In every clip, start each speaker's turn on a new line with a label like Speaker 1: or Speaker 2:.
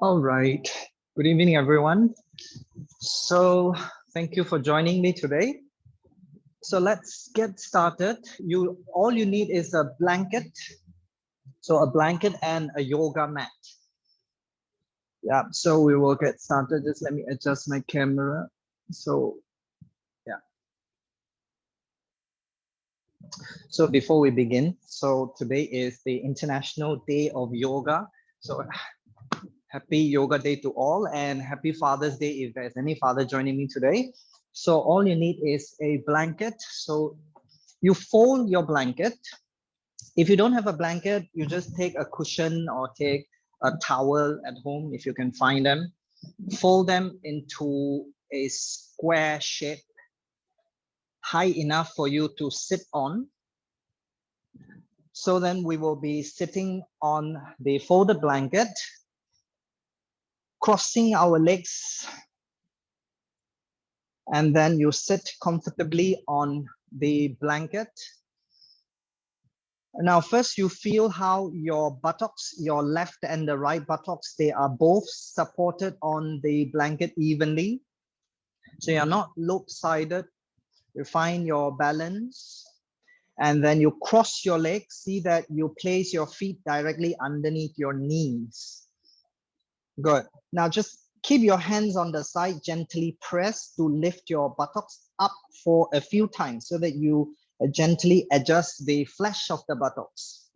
Speaker 1: All right. Good evening, everyone. So, thank you for joining me today. So, let's get started. All you need is a blanket. So, a blanket and a yoga mat. Yeah. So, we will get started. Just let me adjust my camera. So, yeah. So, before we begin, so today is the International Day of Yoga. So, happy Yoga Day to all, and happy Father's Day if there's any father joining me today. So all you need is a blanket. So you fold your blanket. If you don't have a blanket, you just take a cushion or take a towel at home if you can find them. Fold them into a square shape, high enough for you to sit on. So then we will be sitting on the folded blanket, crossing our legs, and then you sit comfortably on the blanket. Now, first you feel how your buttocks, your left and the right buttocks, they are both supported on the blanket evenly. So you're not lopsided. You find your balance. And then you cross your legs. See that you place your feet directly underneath your knees. Good. Now just keep your hands on the side, gently press to lift your buttocks up for a few times so that you gently adjust the flesh of the buttocks.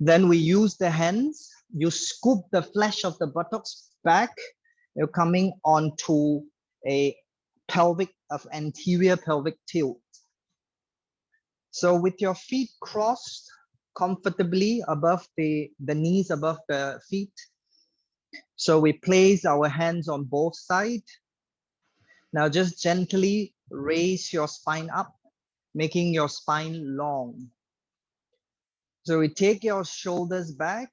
Speaker 1: Then we use the hands, you scoop the flesh of the buttocks back, you're coming onto a anterior pelvic tilt. So with your feet crossed comfortably above the knees, above the feet. So we place our hands on both sides. Now just gently raise your spine up, making your spine long. So we take your shoulders back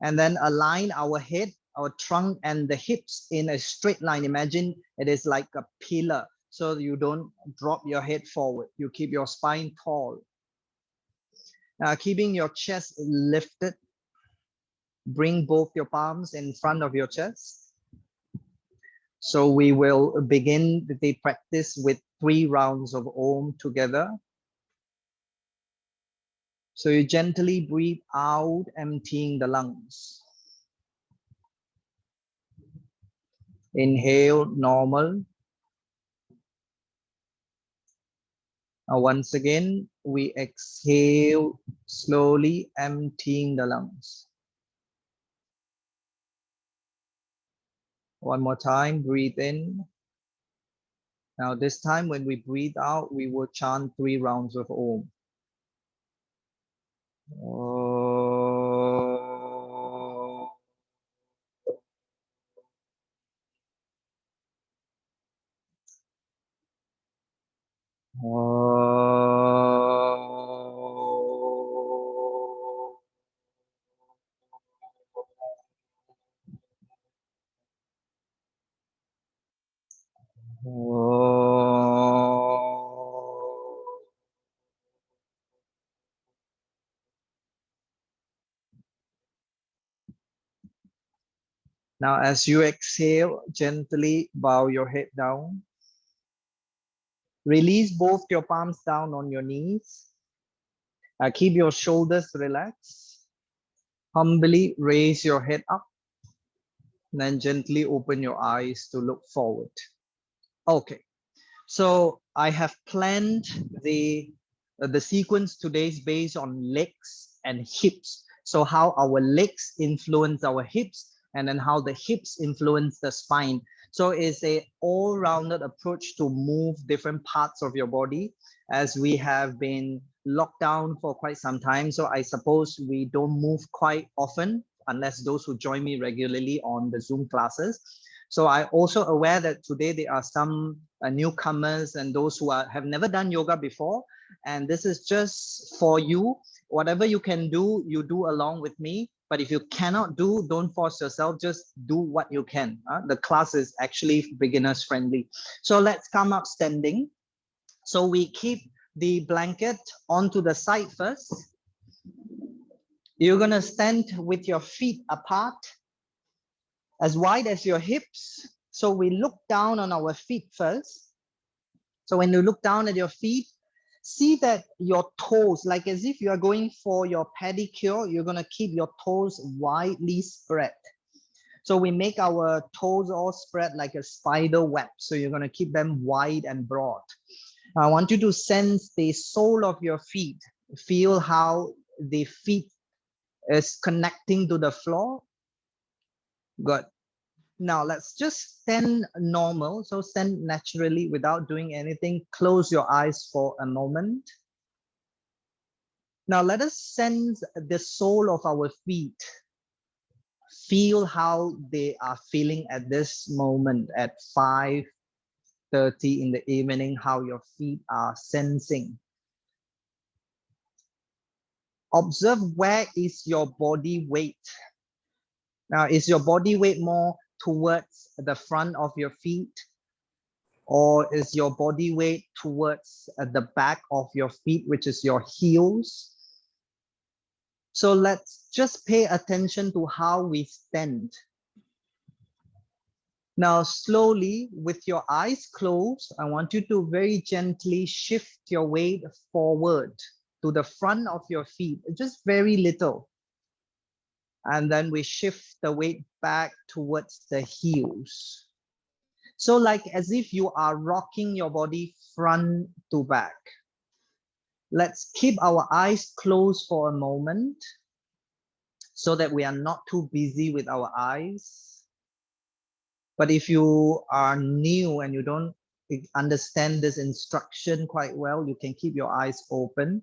Speaker 1: and then align our head, our trunk and the hips in a straight line. Imagine it is like a pillar. So you don't drop your head forward. You keep your spine tall. Now keeping your chest lifted, bring both your palms in front of your chest. So we will begin the practice with 3 rounds of Om together. So you gently breathe out, emptying the lungs. Inhale, normal. Now once again, we exhale, slowly emptying the lungs. One more time, breathe in. Now this time when we breathe out, we will chant 3 rounds of Om. Now, as you exhale, gently bow your head down. Release both your palms down on your knees. Keep your shoulders relaxed. Humbly raise your head up. And then gently open your eyes to look forward. Okay, so I have planned the sequence today is based on legs and hips. So how our legs influence our hips and then how the hips influence the spine. So it's a all-rounded approach to move different parts of your body as we have been locked down for quite some time. So I suppose we don't move quite often unless those who join me regularly on the Zoom classes. So I also aware that today there are some newcomers and those who have never done yoga before. And this is just for you. Whatever you can do, you do along with me. But if you cannot do, don't force yourself. Just do what you can. The class is actually beginners friendly. So let's come up standing. So we keep the blanket onto the side first. You're going to stand with your feet apart. as wide as your hips. So we look down on our feet first. So when you look down at your feet, see that your toes, like as if you are going for your pedicure, you're going to keep your toes widely spread. So we make our toes all spread like a spider web. So you're going to keep them wide and broad. I want you to sense the sole of your feet. Feel how the feet is connecting to the floor. Good. Now let's just stand normal. So stand naturally without doing anything. Close your eyes for a moment. Now let us sense the sole of our feet. Feel how they are feeling at this moment at 5:30 in the evening, how your feet are sensing. Observe where is your body weight. Now, is your body weight more towards the front of your feet, or is your body weight towards the back of your feet, which is your heels? So let's just pay attention to how we stand. Now, slowly, with your eyes closed, I want you to very gently shift your weight forward to the front of your feet, just very little. And then we shift the weight back towards the heels. So like as if you are rocking your body front to back. Let's keep our eyes closed for a moment so that we are not too busy with our eyes. But if you are new and you don't understand this instruction quite well, you can keep your eyes open.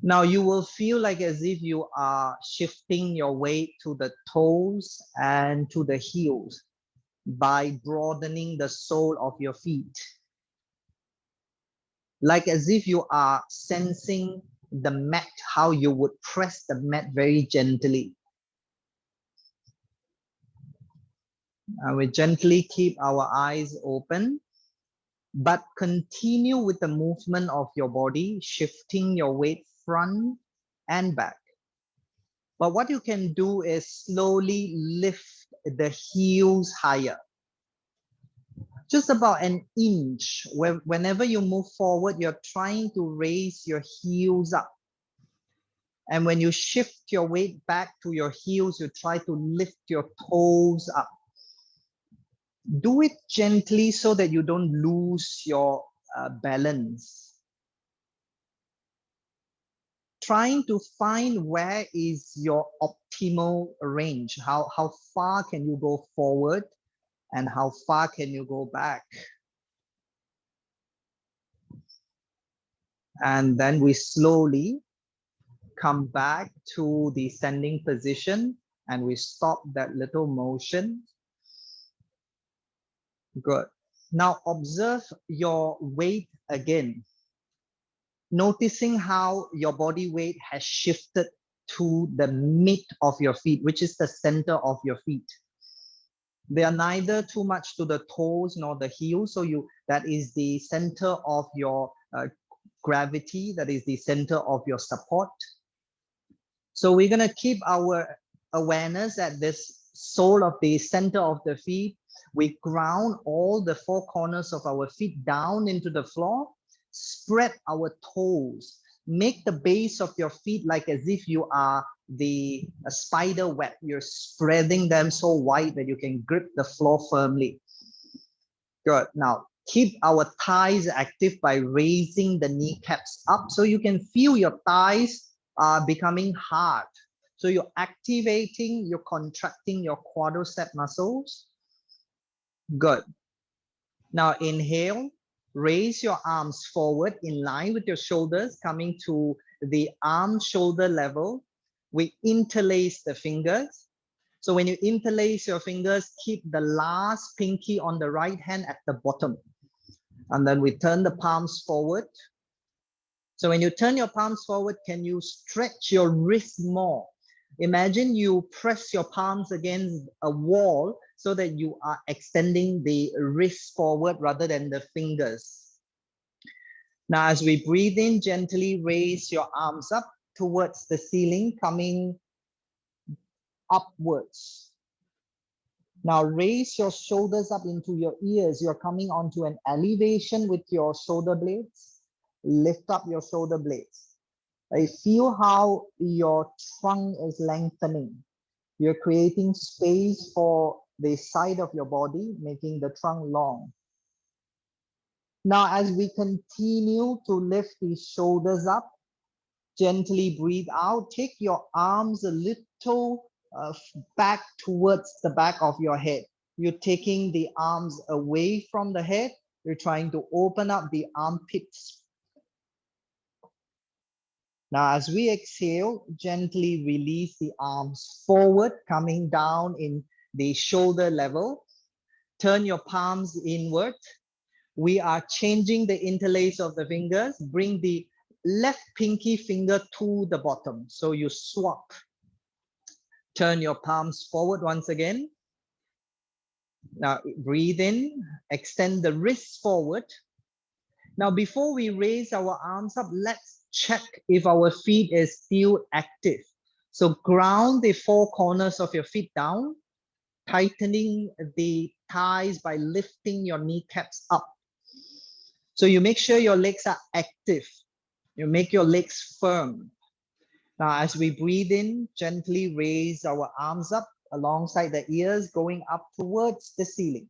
Speaker 1: Now you will feel like as if you are shifting your weight to the toes and to the heels by broadening the sole of your feet. Like as if you are sensing the mat, how you would press the mat very gently. And we gently keep our eyes open, but continue with the movement of your body, shifting your weight front and back. But what you can do is slowly lift the heels higher. Just about an inch. Whenever you move forward, you're trying to raise your heels up. And when you shift your weight back to your heels, you try to lift your toes up. Do it gently so that you don't lose your balance. Trying to find where is your optimal range. How far can you go forward and how far can you go back? And then we slowly come back to the standing position and we stop that little motion. Good. Now observe your weight again. Noticing how your body weight has shifted to the mid of your feet, which is the center of your feet. They are neither too much to the toes nor the heels. So that is the center of your gravity. That is the center of your support. So we're going to keep our awareness at this sole of the center of the feet. We ground all the four corners of our feet down into the floor. Spread our toes. Make the base of your feet like as if you are the spider web. You're spreading them so wide that you can grip the floor firmly. Good. Now, keep our thighs active by raising the kneecaps up so you can feel your thighs are becoming hard. So you're activating, you're contracting your quadricep muscles. Good. Now inhale, raise your arms forward in line with your shoulders, coming to the arm shoulder level. We interlace the fingers. So when you interlace your fingers, keep the last pinky on the right hand at the bottom. And then we turn the palms forward. So when you turn your palms forward, can you stretch your wrist more? Imagine you press your palms against a wall so that you are extending the wrist forward rather than the fingers. Now, as we breathe in, gently raise your arms up towards the ceiling, coming upwards. Now raise your shoulders up into your ears. You're coming onto an elevation with your shoulder blades. Lift up your shoulder blades. I feel how your trunk is lengthening. You're creating space for the side of your body, making the trunk long. Now, as we continue to lift the shoulders up, gently breathe out. Take your arms a little back towards the back of your head. You're taking the arms away from the head. You're trying to open up the armpits. Now, as we exhale, gently release the arms forward, coming down in the shoulder level. Turn your palms inward. We are changing the interlace of the fingers. Bring the left pinky finger to the bottom. So you swap. Turn your palms forward once again. Now breathe in, extend the wrists forward. Now, before we raise our arms up, let's check if our feet is still active. So ground the four corners of your feet down, tightening the thighs by lifting your kneecaps up. So you make sure your legs are active. You make your legs firm. Now, as we breathe in, gently raise our arms up alongside the ears, going up towards the ceiling.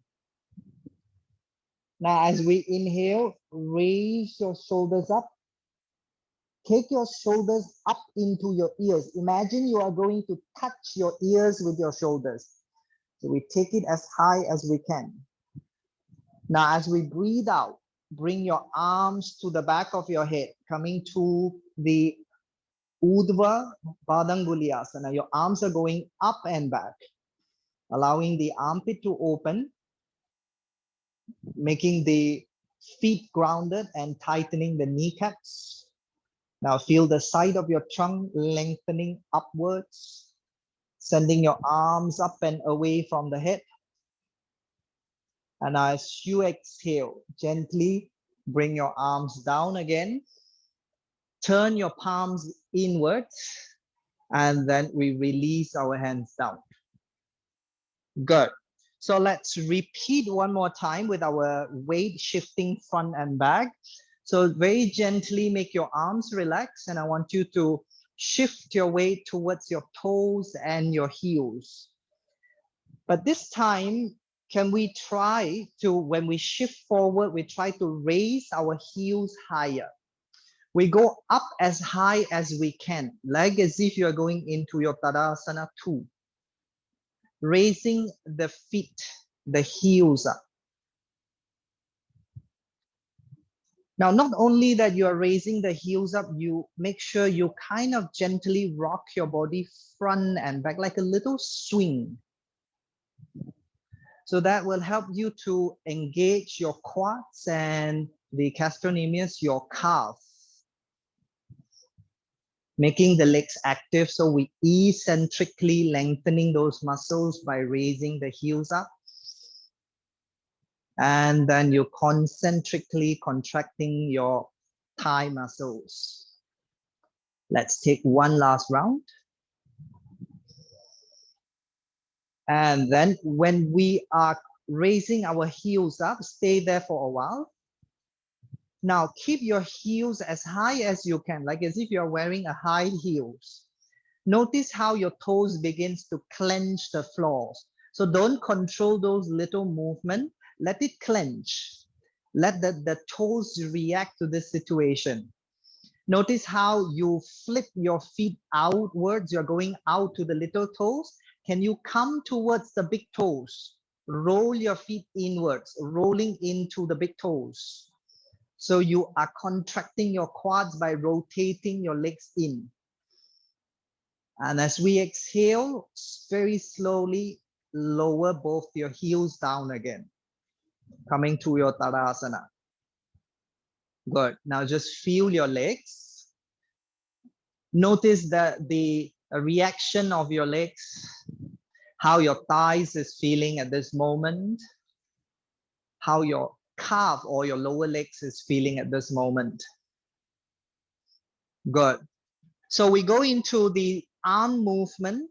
Speaker 1: Now, as we inhale, raise your shoulders up. Take your shoulders up into your ears. Imagine you are going to touch your ears with your shoulders. So we take it as high as we can. Now, as we breathe out, bring your arms to the back of your head, coming to the Urdhva Padanguliasana. Your arms are going up and back, allowing the armpit to open, making the feet grounded and tightening the kneecaps. Now feel the side of your trunk lengthening upwards, sending your arms up and away from the head. And as you exhale, gently bring your arms down again. Turn your palms inwards, and then we release our hands down. Good. So let's repeat one more time with our weight shifting front and back. So very gently make your arms relax, and I want you to shift your weight towards your toes and your heels. But this time, can we try to, when we shift forward, we try to raise our heels higher. We go up as high as we can, like as if you are going into your Tadasana 2. Raising the feet, the heels up. Now, not only that you are raising the heels up, you make sure you kind of gently rock your body front and back like a little swing. So that will help you to engage your quads and the gastrocnemius, your calf. Making the legs active, so we eccentrically lengthening those muscles by raising the heels up. And then you concentrically contracting your thigh muscles. Let's take one last round. And then when we are raising our heels up, stay there for a while. Now keep your heels as high as you can, like as if you're wearing a high heels. Notice how your toes begins to clench the floors. So don't control those little movements. Let it clench. Let the toes react to this situation. Notice how you flip your feet outwards. You're going out to the little toes. Can you come towards the big toes? Roll your feet inwards, rolling into the big toes. So you are contracting your quads by rotating your legs in. And as we exhale, very slowly lower both your heels down again, coming to your Tadasana. Good. Now just feel your legs. Notice the reaction of your legs, how your thighs is feeling at this moment, how your calf or your lower legs is feeling at this moment. Good. So we go into the arm movement.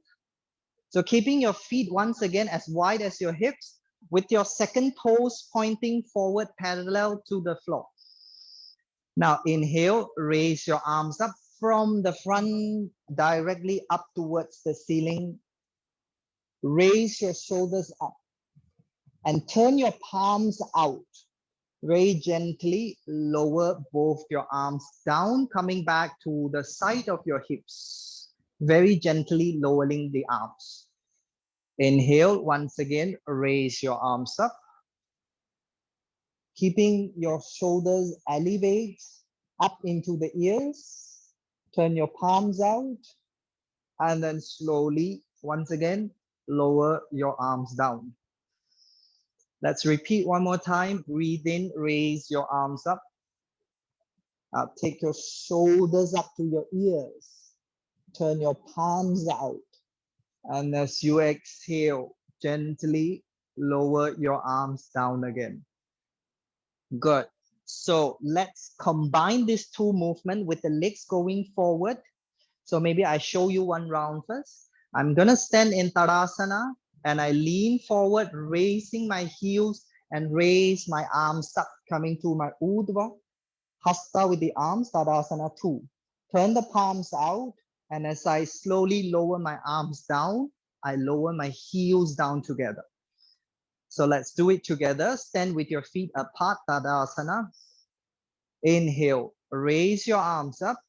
Speaker 1: So keeping your feet once again as wide as your hips, with your second toes pointing forward parallel to the floor. Now inhale, raise your arms up from the front directly up towards the ceiling. Raise your shoulders up and turn your palms out. Very gently lower both your arms down, coming back to the side of your hips. Very gently lowering the arms. Inhale, once again, raise your arms up. Keeping your shoulders elevate up into the ears. Turn your palms out. And then slowly, once again, lower your arms down. Let's repeat one more time. Breathe in, raise your arms up. Take your shoulders up to your ears. Turn your palms out. And as you exhale, gently lower your arms down again. Good. So let's combine these two movements with the legs going forward. So maybe I show you one round first. I'm gonna stand in Tadasana and I lean forward, raising my heels and raise my arms up, coming to my Urdhva Hasta with the arms, Tadasana 2. Turn the palms out, and as I slowly lower my arms down, I lower my heels down together. So let's do it together. Stand with your feet apart, Tadasana. Inhale, raise your arms up.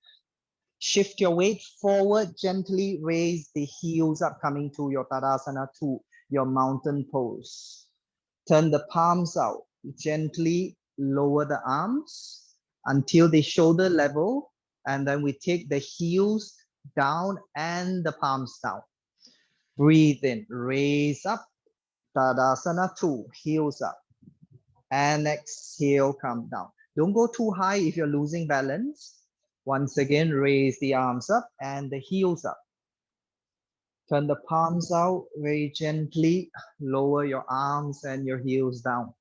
Speaker 1: Shift your weight forward, gently raise the heels up, coming to your Tadasana 2, your mountain pose. Turn the palms out, gently lower the arms until the shoulder level, and then we take the heels down and the palms down. Breathe in, raise up, Tadasana 2, heels up, and exhale, come down. Don't go too high if you're losing balance. Once again, raise the arms up and the heels up. Turn the palms out very gently, lower your arms and your heels down.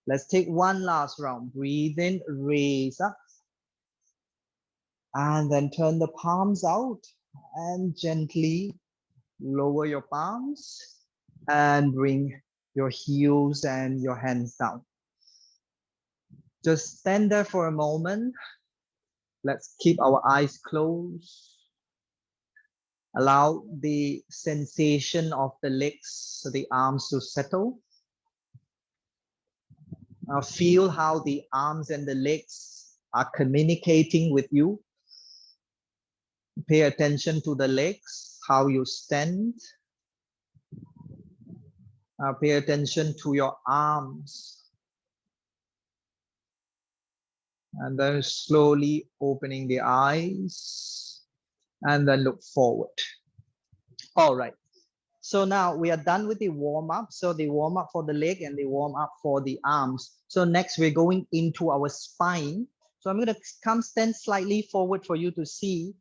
Speaker 1: Let's take one last round. Breathe in, raise up. And then turn the palms out and gently lower your palms and bring your heels and your hands down. Just stand there for a moment. Let's keep our eyes closed. Allow the sensation of the legs, the arms to settle. Now feel how the arms and the legs are communicating with you. Pay attention to the legs, how you stand. Pay attention to your arms. And then slowly opening the eyes and then look forward. All right. So now we are done with the warm up. So the warm up for the leg and the warm up for the arms. So next we're going into our spine. So I'm going to come stand slightly forward for you to see.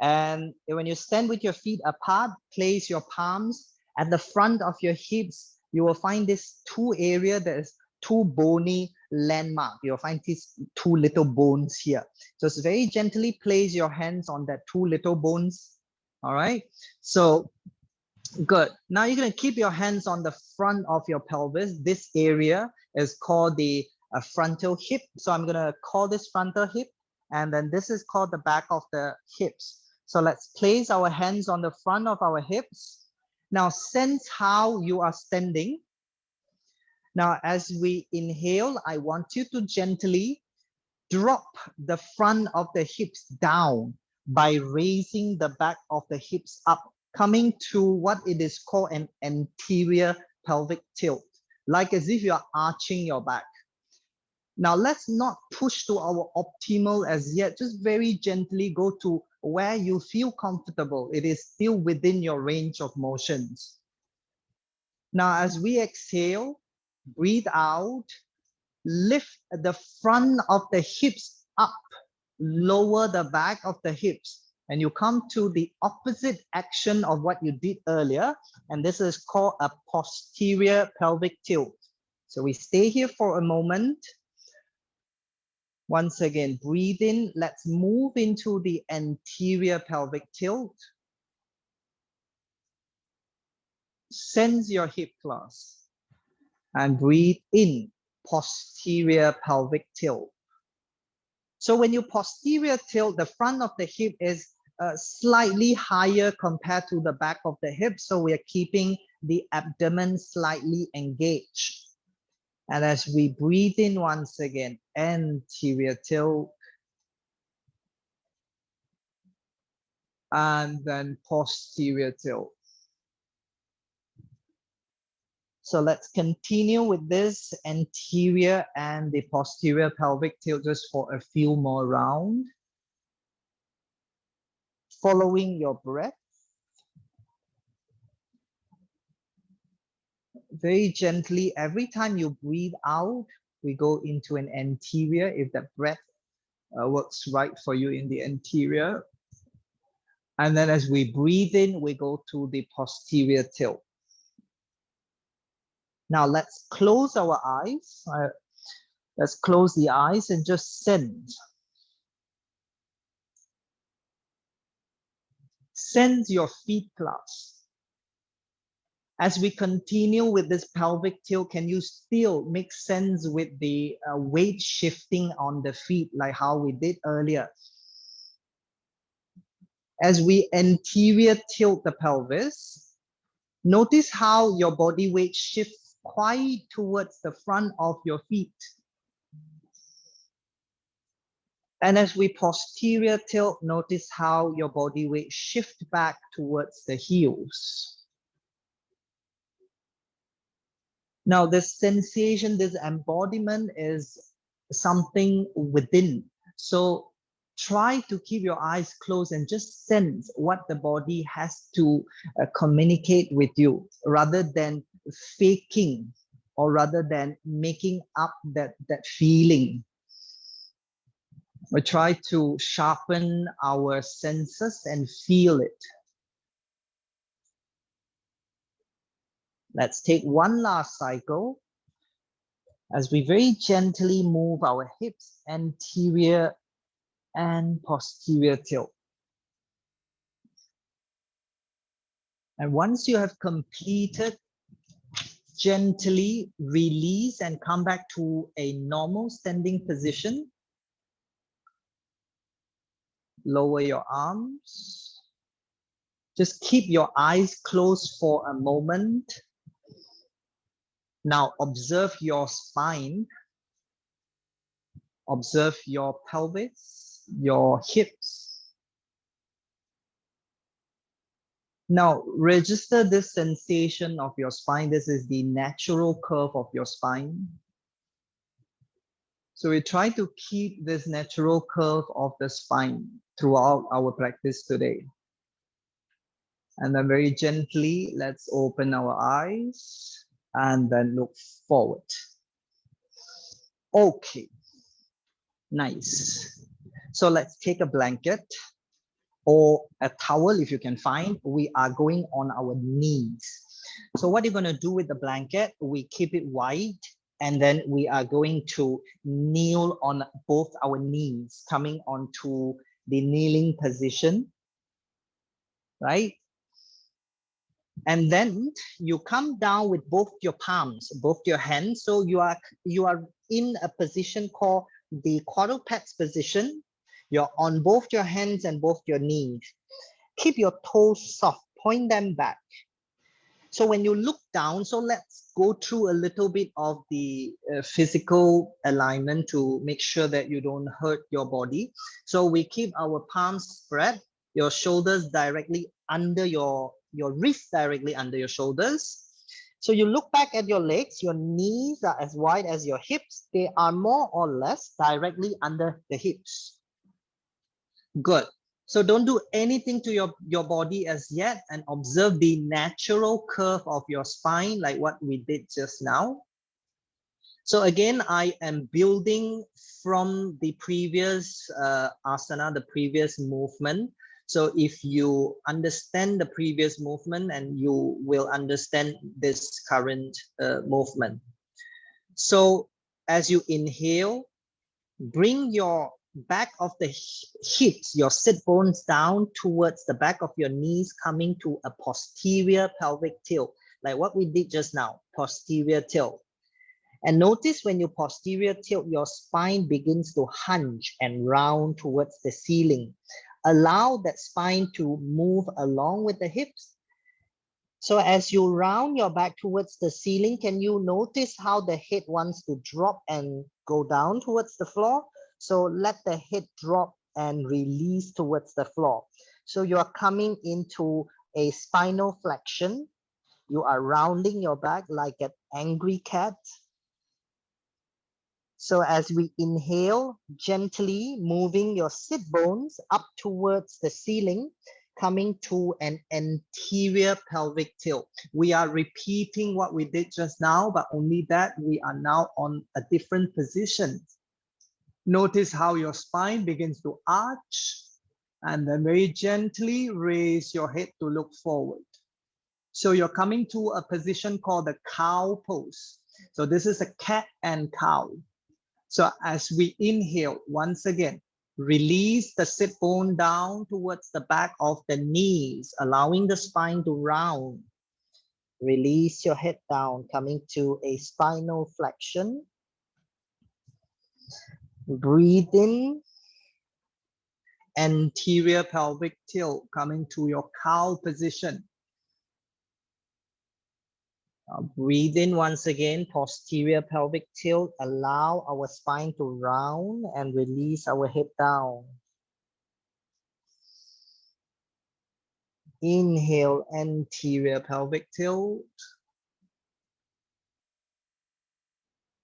Speaker 1: And when you stand with your feet apart, place your palms at the front of your hips. You will find this two area, there's two bony landmark. You'll find these two little bones here. Just very gently place your hands on that two little bones. All right. So good. Now you're going to keep your hands on the front of your pelvis. This area is called the frontal hip. So I'm going to call this frontal hip. And then this is called the back of the hips. So let's place our hands on the front of our hips. Now sense how you are standing. Now, as we inhale, I want you to gently drop the front of the hips down by raising the back of the hips up, coming to what it is called an anterior pelvic tilt, like as if you are arching your back. Now, let's not push to our optimal as yet. Just very gently go to where you feel comfortable. It is still within your range of motions. Now, as we exhale, breathe out, lift the front of the hips up, lower the back of the hips, and you come to the opposite action of what you did earlier. And this is called a posterior pelvic tilt. So we stay here for a moment. Once again, breathe in. Let's move into the anterior pelvic tilt. Sense your hip thrust and breathe in, posterior pelvic tilt. So when you posterior tilt, the front of the hip is slightly higher compared to the back of the hip. So we are keeping the abdomen slightly engaged. And as we breathe in once again, anterior tilt, and then posterior tilt. So let's continue with this anterior and the posterior pelvic tilt just for a few more rounds. Following your breath. Very gently, every time you breathe out, we go into an anterior if the breath works right for you in the anterior. And then as we breathe in, we go to the posterior tilt. Now let's close our eyes. Let's close the eyes and just sense. Sense your feet clasp. As we continue with this pelvic tilt, can you still make sense with the weight shifting on the feet like how we did earlier? As we anterior tilt the pelvis, notice how your body weight shifts quite towards the front of your feet. And as we posterior tilt, notice how your body weight shift back towards the heels. Now, this sensation, this embodiment is something within. So try to keep your eyes closed and just sense what the body has to communicate with you rather than faking or rather than making up that feeling. We try to sharpen our senses and feel it. Let's take one last cycle as we very gently move our hips anterior and posterior tilt. And once you have completed, gently release and come back to a normal standing position. Lower your arms. Just keep your eyes closed for a moment. Now observe your spine. Observe your pelvis, your hips. Now register this sensation of your spine. This is the natural curve of your spine. So we try to keep this natural curve of the spine throughout our practice today. And then very gently, let's open our eyes and then look forward. Okay, nice. So let's take a blanket or a towel if you can find. We are going on our knees. So what you're going to do with the blanket, we keep it wide and then we are going to kneel on both our knees, coming onto the kneeling position, right? And then you come down with both your palms, both your hands. So you are in a position called the quadrupeds position. You're on both your hands and both your knees. Keep your toes soft, point them back. So when you look down, so let's go through a little bit of the physical alignment to make sure that you don't hurt your body. So we keep our palms spread, your shoulders directly under your wrists directly under your shoulders. So you look back at your legs, your knees are as wide as your hips. They are more or less directly under the hips. Good. So don't do anything to your body as yet and observe the natural curve of your spine like what we did just now. So again, I am building from the previous asana, the previous movement. So if you understand the previous movement and you will understand this current movement. So as you inhale, bring your back of the hips, your sit bones down towards the back of your knees, coming to a posterior pelvic tilt. like what we did just now, posterior tilt. And notice when you posterior tilt, your spine begins to hunch and round towards the ceiling. Allow that spine to move along with the hips. So as you round your back towards the ceiling, can you notice how the head wants to drop and go down towards the floor? So let the head drop and release towards the floor. So you are coming into a spinal flexion. You are rounding your back like an angry cat. So as we inhale, gently moving your sit bones up towards the ceiling, coming to an anterior pelvic tilt. We are repeating what we did just now, but only that we are now on a different position. Notice how your spine begins to arch, and then very gently raise your head to look forward. So you're coming to a position called the cow pose. So this is a cat and cow. So as we inhale, once again, release the sit bone down towards the back of the knees, allowing the spine to round. Release your head down, coming to a spinal flexion. Breathe in. Anterior pelvic tilt, coming to your cow position. Breathe in once again, posterior pelvic tilt. Allow our spine to round and release our head down. Inhale, anterior pelvic tilt.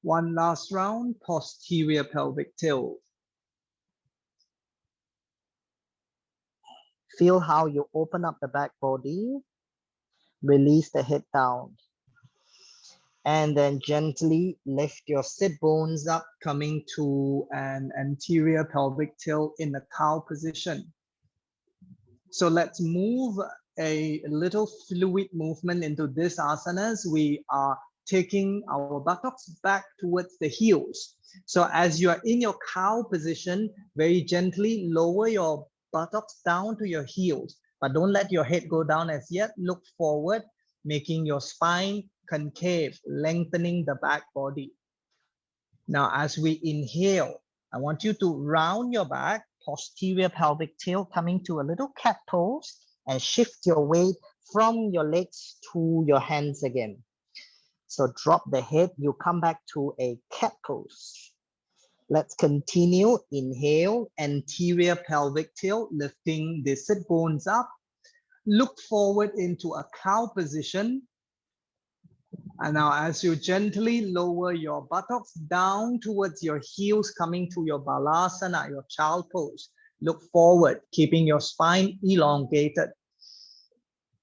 Speaker 1: One last round, posterior pelvic tilt. Feel how you open up the back body, release the head down. And then gently lift your sit bones up, coming to an anterior pelvic tilt in the cow position. So let's move a little fluid movement into this asanas. We are taking our buttocks back towards the heels. So as you are in your cow position, very gently lower your buttocks down to your heels, but don't let your head go down as yet. Look forward, making your spine concave, lengthening the back body. Now, as we inhale, I want you to round your back, posterior pelvic tilt, coming to a little cat pose, and shift your weight from your legs to your hands again. So drop the head, you come back to a cat pose. Let's continue. Inhale, anterior pelvic tilt, lifting the sit bones up. Look forward into a cow position. And now as you gently lower your buttocks down towards your heels, coming to your balasana, your child pose. Look forward, keeping your spine elongated.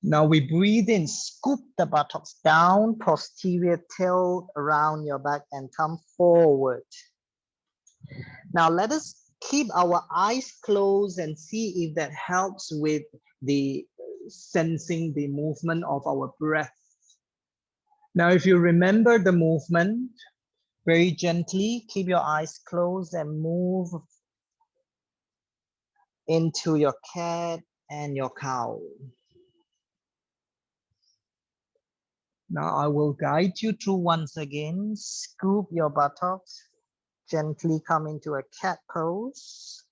Speaker 1: Now we breathe in, scoop the buttocks down, posterior tilt around your back and come forward. Now let us keep our eyes closed and see if that helps with the sensing the movement of our breath. Now, if you remember the movement, very gently keep your eyes closed and move into your cat and your cow. Now I will guide you through once again. Scoop your buttocks, gently come into a cat pose.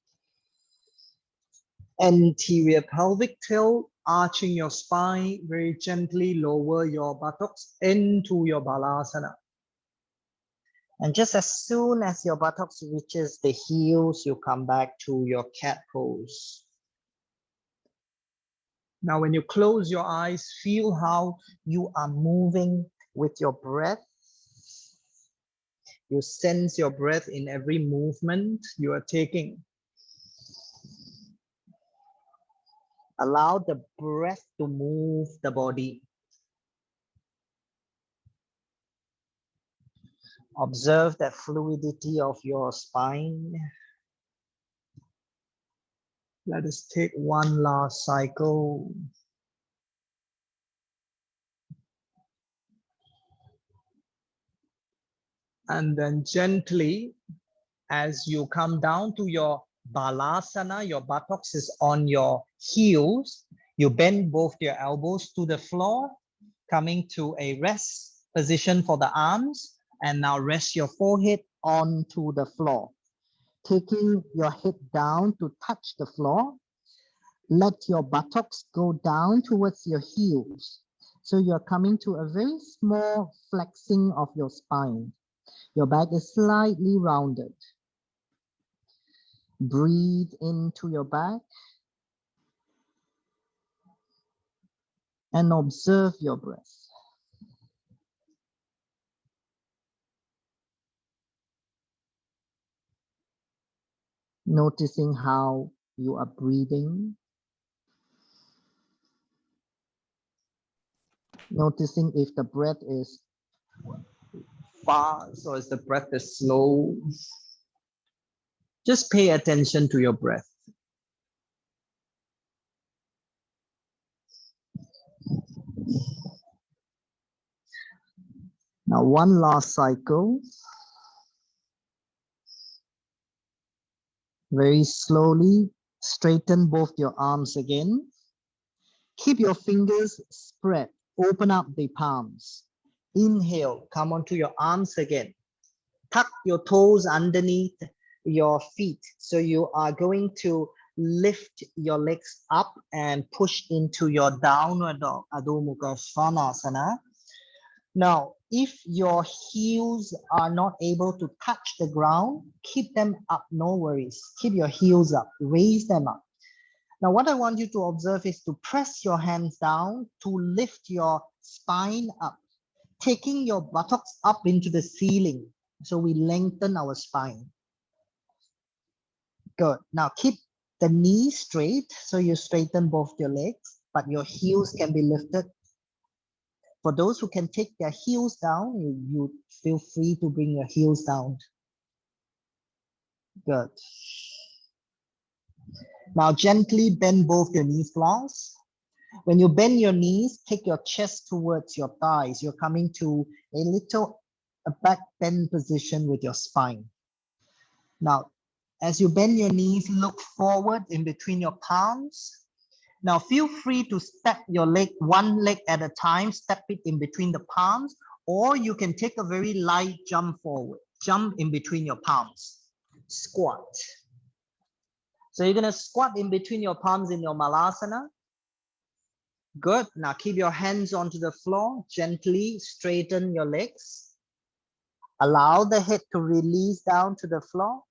Speaker 1: Anterior pelvic tilt, arching your spine, very gently lower your buttocks into your balasana. And just as soon as your buttocks reaches the heels, you come back to your cat pose. Now, when you close your eyes, feel how you are moving with your breath. You sense your breath in every movement you are taking. Allow the breath to move the body. Observe the fluidity of your spine. Let us take one last cycle. And then gently, as you come down to your balasana, your buttocks is on your heels. You bend both your elbows to the floor, coming to a rest position for the arms. And now rest your forehead onto the floor. Taking your head down to touch the floor. Let your buttocks go down towards your heels. So you're coming to a very small flexing of your spine. Your back is slightly rounded. Breathe into your back and observe your breath. Noticing how you are breathing. Noticing if the breath is fast or if the breath is slow. Just pay attention to your breath. Now, one last cycle. Very slowly, straighten both your arms again. Keep your fingers spread. Open up the palms. Inhale, come onto your arms again. Tuck your toes underneath your feet. So you are going to lift your legs up and push into your downward dog, Adho Mukha Svanasana. Now, if your heels are not able to touch the ground, keep them up, no worries. Keep your heels up, raise them up. Now, what I want you to observe is to press your hands down to lift your spine up, taking your buttocks up into the ceiling. So we lengthen our spine. Good. Now keep the knees straight. So you straighten both your legs, but your heels can be lifted. For those who can take their heels down, you feel free to bring your heels down. Good. Now gently bend both your knees long. When you bend your knees, take your chest towards your thighs. You're coming to a back bend position with your spine. Now, as you bend your knees, look forward in between your palms. Now feel free to step your leg, one leg at a time, step it in between the palms, or you can take a very light jump forward, jump in between your palms, squat. So you're gonna squat in between your palms in your Malasana. Good, now keep your hands onto the floor, gently straighten your legs. Allow the head to release down to the floor.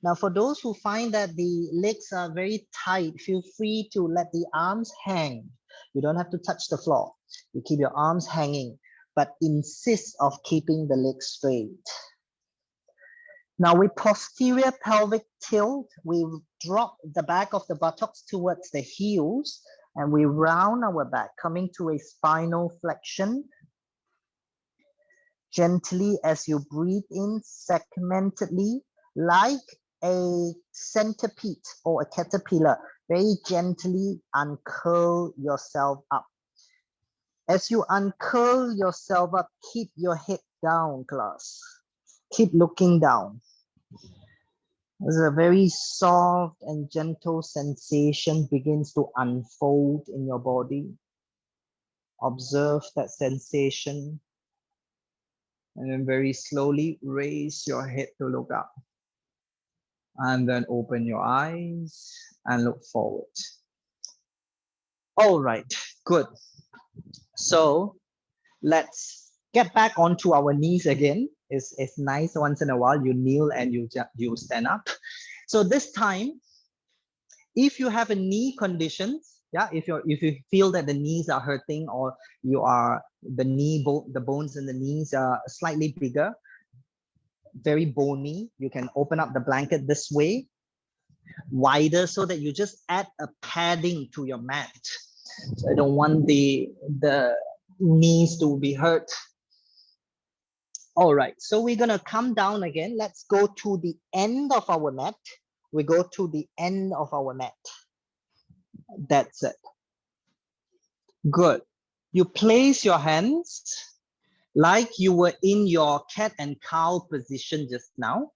Speaker 1: Now, for those who find that the legs are very tight, feel free to let the arms hang. You don't have to touch the floor. You keep your arms hanging, but insist of keeping the legs straight. Now, with posterior pelvic tilt, we drop the back of the buttocks towards the heels, and we round our back, coming to a spinal flexion. Gently, as you breathe in, segmentedly, like a centipede or a caterpillar, very gently uncurl yourself up. As you uncurl yourself up, keep your head down, class. Keep looking down. There's a very soft and gentle sensation begins to unfold in your body. Observe that sensation. And then very slowly raise your head to look up. And then open your eyes and look forward. All right, good. So let's get back onto our knees again. It's nice once in a while you kneel and you stand up. So this time, if you have a knee condition, yeah, if you feel that the knees are hurting or the bones in the knees are slightly bigger, very bony, you can open up the blanket this way, wider, so that you just add a padding to your mat. So I don't want the knees to be hurt. All right, so we're gonna come down again. Let's go to the end of our mat. We go to the end of our mat. That's it. Good. You place your hands like you were in your cat and cow position just now.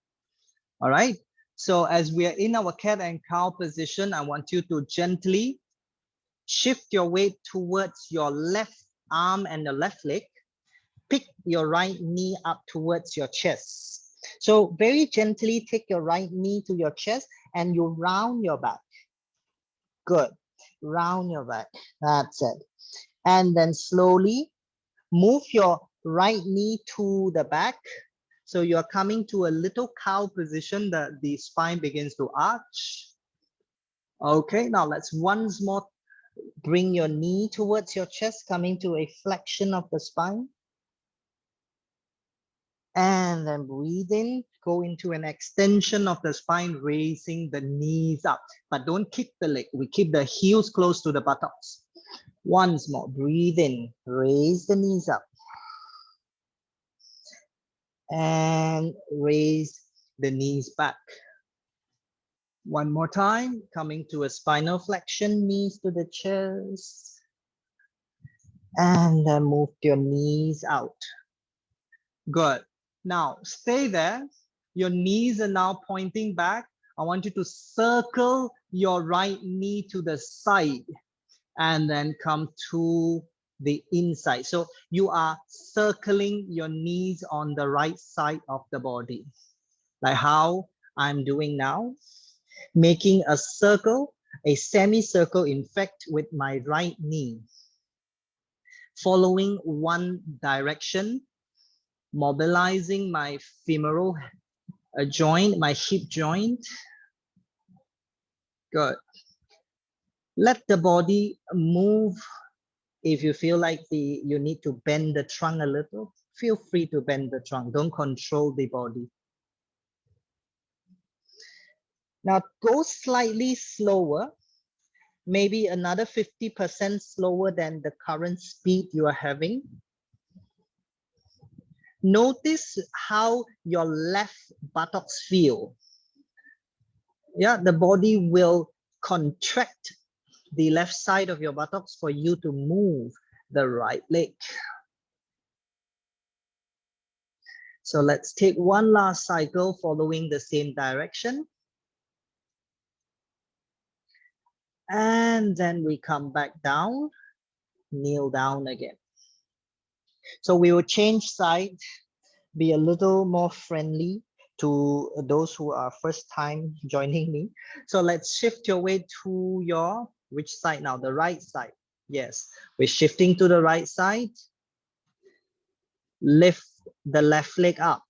Speaker 1: All right. So as we are in our cat and cow position, I want you to gently shift your weight towards your left arm and the left leg, pick your right knee up towards your chest. So very gently take your right knee to your chest and you round your back. Good. Round your back. That's it. And then slowly move your right knee to the back. So you're coming to a little cow position that the spine begins to arch. Okay, now let's once more bring your knee towards your chest, coming to a flexion of the spine. And then breathe in, go into an extension of the spine, raising the knees up. But don't kick the leg. We keep the heels close to the buttocks. Once more, breathe in, raise the knees up. And raise the knees back. One more time, coming to a spinal flexion, knees to the chest. And then move your knees out. Good. Now stay there. Your knees are now pointing back. I want you to circle your right knee to the side and then come to the inside. So you are circling your knees on the right side of the body, like how I'm doing now, making a circle, a semicircle, in fact, with my right knee, following one direction, mobilizing my femoral joint, my hip joint. Good. Let the body move. If you feel like you need to bend the trunk a little, feel free to bend the trunk. Don't control the body. Now go slightly slower, maybe another 50% slower than the current speed you are having. Notice how your left buttocks feel. Yeah, the body will contract the left side of your buttocks for you to move the right leg. So let's take one last cycle following the same direction. And then we come back down, kneel down again. So we will change side, be a little more friendly to those who are first time joining me. So let's shift your weight to your, which side now? The right side. Yes, we're shifting to the right side. Lift the left leg up.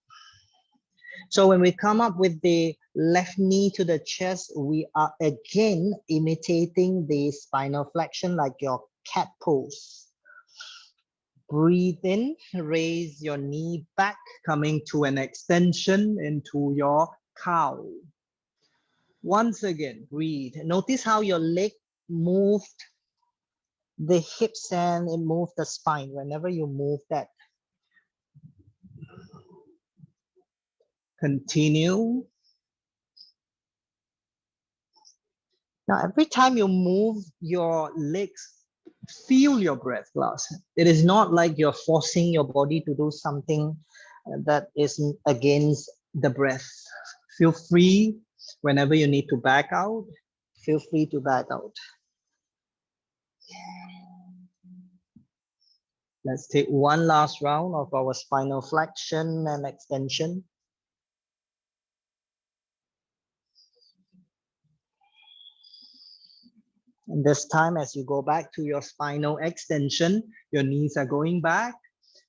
Speaker 1: So when we come up with the left knee to the chest, we are again imitating the spinal flexion like your cat pose. Breathe in, raise your knee back, coming to an extension into your cow. Once again, breathe. Notice how your leg moved the hips and it moved the spine whenever you move that. Continue. Now, every time you move your legs, feel your breath, class. It is not like you're forcing your body to do something that is against the breath. Feel free whenever you need to back out, feel free to back out. Let's take one last round of our spinal flexion and extension. And this time, as you go back to your spinal extension, your knees are going back.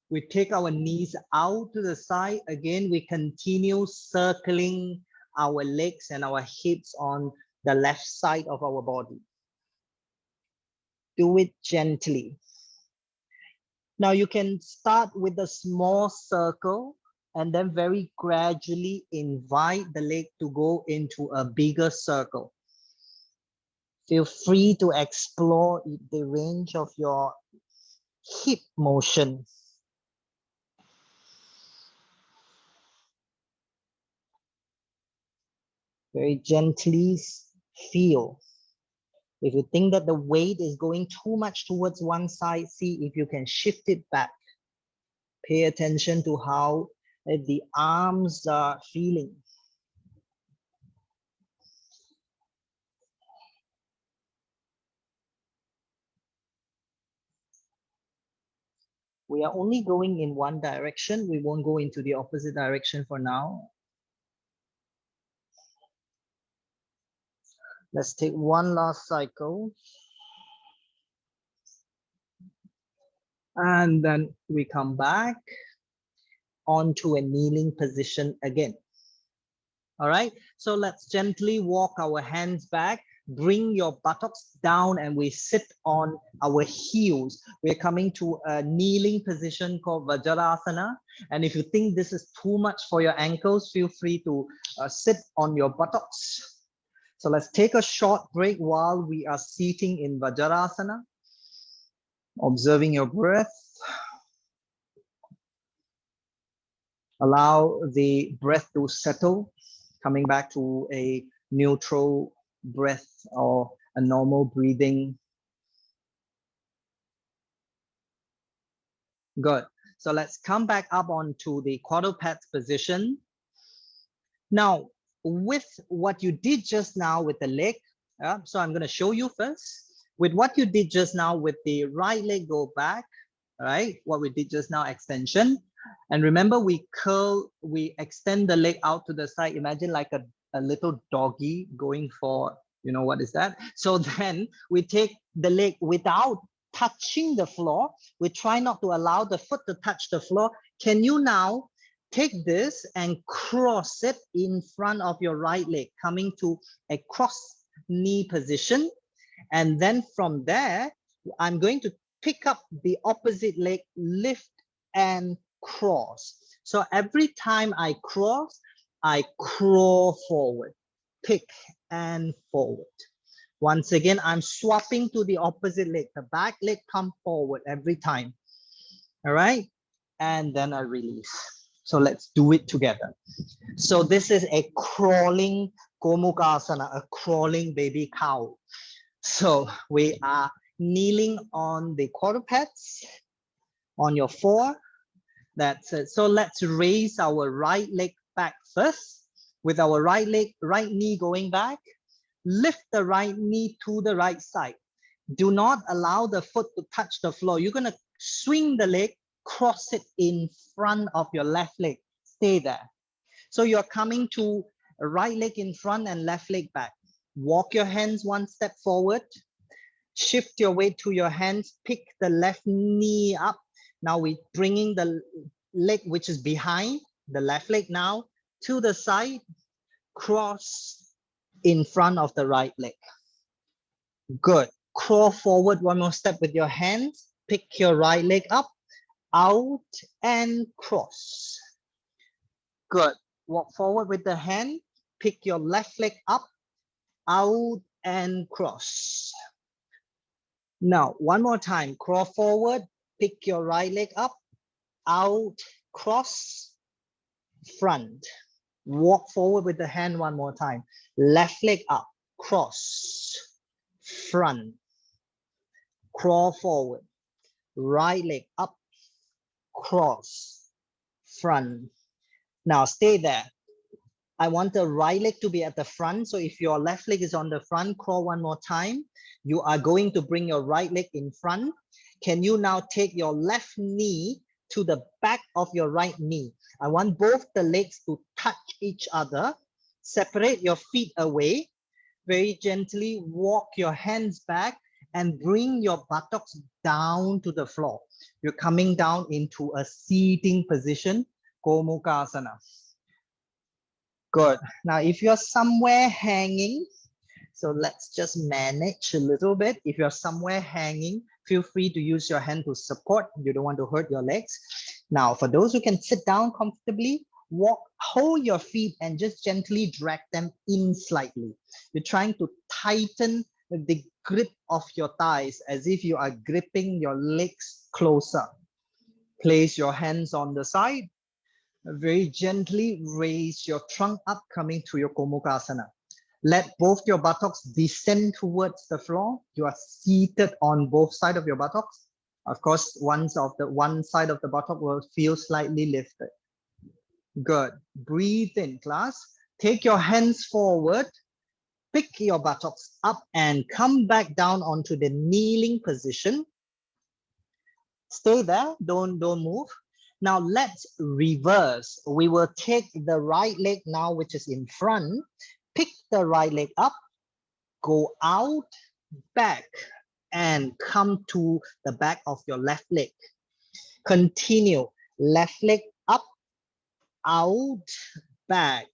Speaker 1: We take our knees out to the side. Again, we continue circling our legs and our hips on the left side of our body. Do it gently. Now you can start with a small circle and then very gradually invite the leg to go into a bigger circle. Feel free to explore the range of your hip motion. Very gently feel. If you think that the weight is going too much towards one side, see if you can shift it back. Pay attention to how the arms are feeling. We are only going in one direction. We won't go into the opposite direction for now. Let's take one last cycle. And then we come back onto a kneeling position again. All right, so let's gently walk our hands back, bring your buttocks down, and we sit on our heels. We're coming to a kneeling position called Vajrasana. And if you think this is too much for your ankles, feel free to sit on your buttocks. So let's take a short break while we are sitting in Vajrasana, observing your breath. Allow the breath to settle, coming back to a neutral breath or a normal breathing. Good. So let's come back up onto the quadrupeds position. Now, with what you did just now with the leg, so I'm going to show you first. With what you did just now with the right leg, go back, right? What we did just now, extension. And remember, we extend the leg out to the side. Imagine like a little doggy going for, you know, what is that? So then we take the leg without touching the floor. We try not to allow the foot to touch the floor. Can you now take this and cross it in front of your right leg, coming to a cross knee position? And then from there, I'm going to pick up the opposite leg, lift and cross. So every time I cross, I crawl forward, pick and forward. Once again, I'm swapping to the opposite leg. The back leg come forward every time. All right. And then I release. So let's do it together. So this is a crawling Gomukhasana, a crawling baby cow. So we are kneeling on the quadrupeds, on your floor. That's it. So let's raise our right leg back first with our right knee going back. Lift the right knee to the right side. Do not allow the foot to touch the floor. You're going to swing the leg, cross it in front of your left leg. Stay there. So you're coming to a right leg in front and left leg back. Walk your hands one step forward. Shift your weight to your hands. Pick the left knee up. Now we're bringing the leg, which is behind the left leg now, to the side. Cross in front of the right leg. Good. Crawl forward one more step with your hands. Pick your right leg up, out and cross. Good. Walk forward with the hand. Pick your left leg up, out and cross. Now, one more time. Crawl forward. Pick your right leg up, out, cross, front. Walk forward with the hand one more time. Left leg up, cross, front. Crawl forward. Right leg up, cross, front. Now stay there. I want the right leg to be at the front. So if your left leg is on the front, crawl one more time. You are going to bring your right leg in front. Can you now take your left knee to the back of your right knee? I want both the legs to touch each other. Separate your feet away. Very gently walk your hands back and bring your buttocks down to the floor. You're coming down into a seating position, Gomukhasana. Good. Now, if you're somewhere hanging, so let's just manage a little bit. If you're somewhere hanging, feel free to use your hand to support. You don't want to hurt your legs. Now, for those who can sit down comfortably, hold your feet and just gently drag them in slightly. You're trying to tighten the grip of your thighs as if you are gripping your legs closer. Place your hands on the side. Very gently raise your trunk up, coming to your Gomukhasana. Let both your buttocks descend towards the floor. You are seated on both sides of your buttocks. Of course, one side of the buttock will feel slightly lifted. Good. Breathe in, class. Take your hands forward. Pick your buttocks up and come back down onto the kneeling position. Stay there, don't move. Now let's reverse. We will take the right leg now, which is in front, pick the right leg up, go out, back, and come to the back of your left leg. Continue, left leg up, out, back.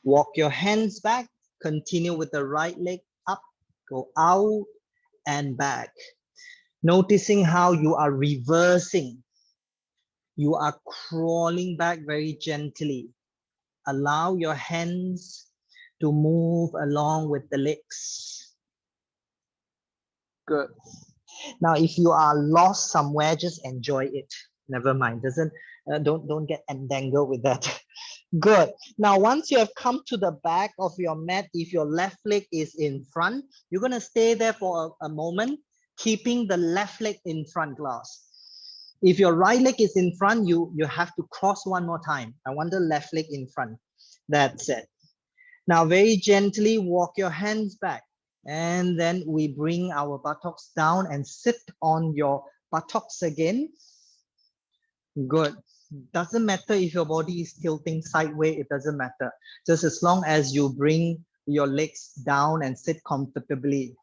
Speaker 1: Walk your hands back, continue with the right leg up, go out and back. Noticing how you are reversing. You are crawling back very gently. Allow your hands to move along with the legs. Good. Now, if you are lost somewhere, just enjoy it. Never mind. Don't get entangled with that. Good. Now, once you have come to the back of your mat, if your left leg is in front, you're going to stay there for a moment, keeping the left leg in front, class. If your right leg is in front, you have to cross one more time. I want the left leg in front. That's it. Now, very gently walk your hands back. And then we bring our buttocks down and sit on your buttocks again. Good. Doesn't matter if your body is tilting sideways, it doesn't matter. Just as long as you bring your legs down and sit comfortably.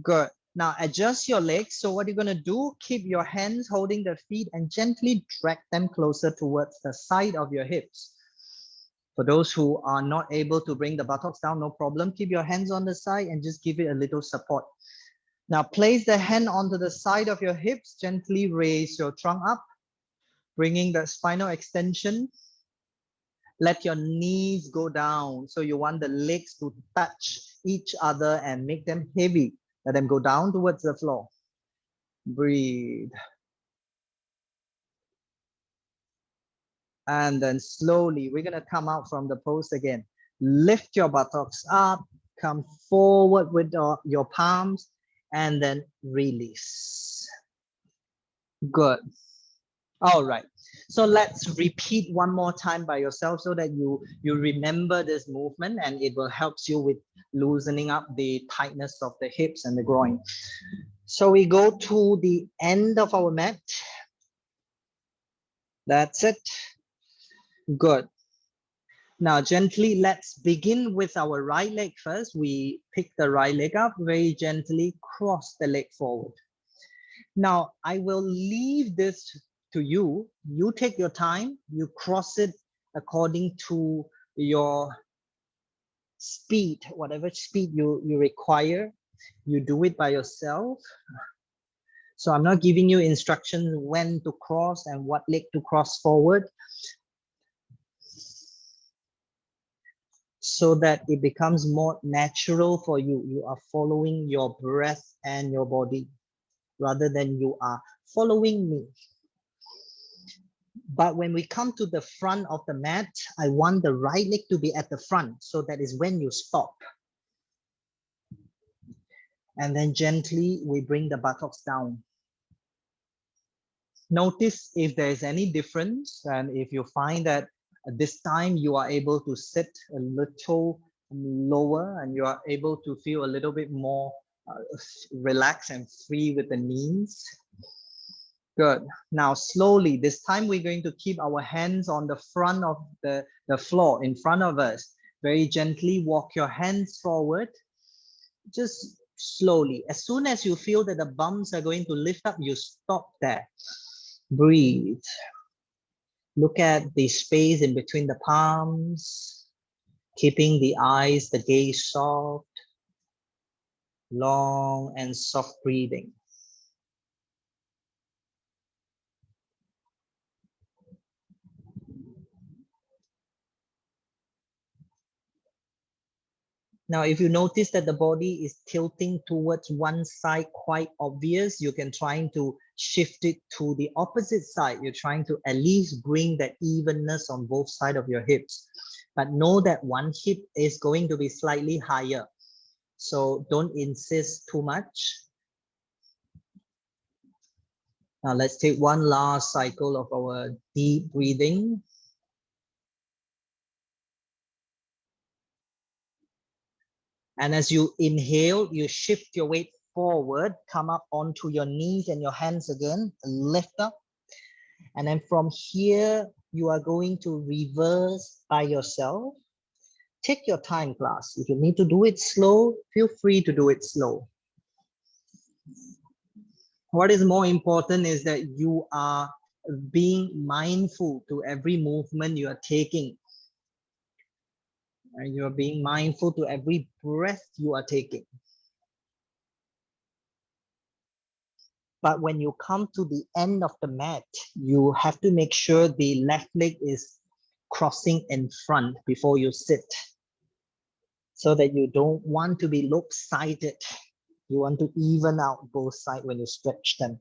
Speaker 1: Good. Now adjust your legs. So what you're going to do, keep your hands holding the feet and gently drag them closer towards the side of your hips. For those who are not able to bring the buttocks down, no problem. Keep your hands on the side and just give it a little support. Now place the hand onto the side of your hips. Gently raise your trunk up, bringing the spinal extension. Let your knees go down. So you want the legs to touch each other and make them heavy. Let them go down towards the floor. Breathe. And then slowly, we're going to come out from the pose again. Lift your buttocks up, come forward with your palms, and then release. Good. All right. So let's repeat one more time by yourself so that you remember this movement, and it will help you with loosening up the tightness of the hips and the groin. So we go to the end of our mat. That's it. Good. Now gently, let's begin with our right leg first. We pick the right leg up, very gently cross the leg forward. Now I will leave this to you. You take your time, you cross it according to your speed, whatever speed you require. You do it by yourself. So I'm not giving you instructions when to cross and what leg to cross forward, so that it becomes more natural for you. You are following your breath and your body rather than you are following me. But when we come to the front of the mat, I want the right leg to be at the front. So that is when you stop. And then gently, we bring the buttocks down. Notice if there is any difference, and if you find that this time you are able to sit a little lower and you are able to feel a little bit more relaxed and free with the knees. Good. Now slowly, this time we're going to keep our hands on the front of the floor in front of us. Very gently walk your hands forward. Just slowly. As soon as you feel that the bums are going to lift up, you stop there. Breathe. Look at the space in between the palms, keeping the eyes, the gaze soft, long and soft breathing. Now, if you notice that the body is tilting towards one side, quite obvious, you can try to shift it to the opposite side. You're trying to at least bring that evenness on both sides of your hips. But know that one hip is going to be slightly higher. So don't insist too much. Now let's take one last cycle of our deep breathing. And as you inhale, you shift your weight forward, come up onto your knees and your hands again, lift up. And then from here, you are going to reverse by yourself. Take your time, class. If you need to do it slow, feel free to do it slow. What is more important is that you are being mindful to every movement you are taking. And you are being mindful to every breath you are taking. But when you come to the end of the mat, you have to make sure the left leg is crossing in front before you sit, so that you don't want to be lopsided. You want to even out both sides when you stretch them.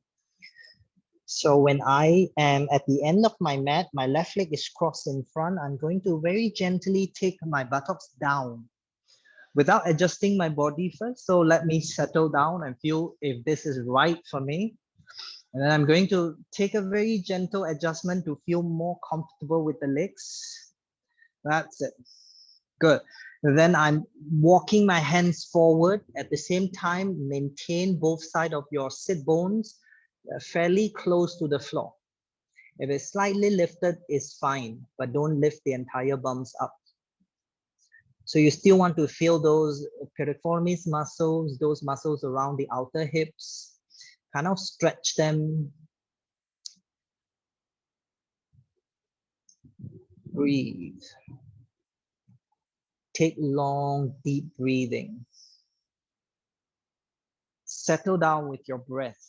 Speaker 1: So when I am at the end of my mat, my left leg is crossed in front. I'm going to very gently take my buttocks down without adjusting my body first. So let me settle down and feel if this is right for me. And then I'm going to take a very gentle adjustment to feel more comfortable with the legs. That's it. Good. And then I'm walking my hands forward. At the same time, maintain both sides of your sit bones fairly close to the floor. If it's slightly lifted, it's fine, but don't lift the entire bums up. So you still want to feel those piriformis muscles, those muscles around the outer hips, kind of stretch them. Breathe. Take long, deep breathing. Settle down with your breath.